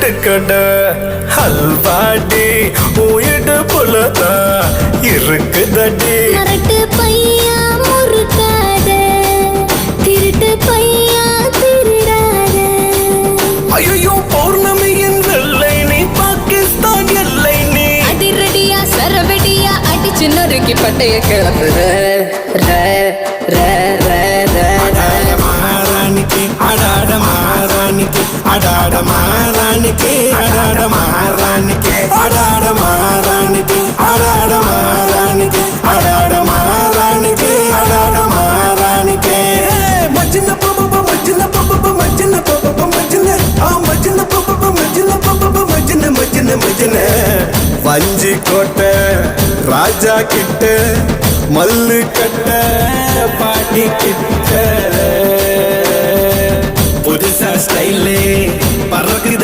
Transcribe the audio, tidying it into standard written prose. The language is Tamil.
இடுக்கட ஹல்வாடி உயிடு புலதா இருக்குதடி மரட்டு பையா முறுக்காத திருட்டு பையா திருடாத ஐயோ பௌர்ணமியின் வெள்ளை நீ பாகிஸ்தான் எல்லை நீ அதிரடியா சரவெடியா அடிச்சு நொறுக்கி பட்டைய கிளப்புற மாறானிக்கு அடாட மாறானிக்கு அடாட மாறானிக்கு அடாட மாறானிக்கு அடாட மாறானிக்கு அடாட மாறானிக்கு அடாட மாறானிக்கு அடாட மாறானிக்கு மச்சின பாப்பா மச்சின பாப்பா மச்சின பாப்பா மச்சின மச்சின பாப்பா மச்சின பாப்பா மச்சின மச்சின மச்சின வஞ்சி கோட்டை ராஜா கிட்ட மல்லு கட்ட பாட்டி கிட்ட புதுசா ஸ்டைலே பறக்குது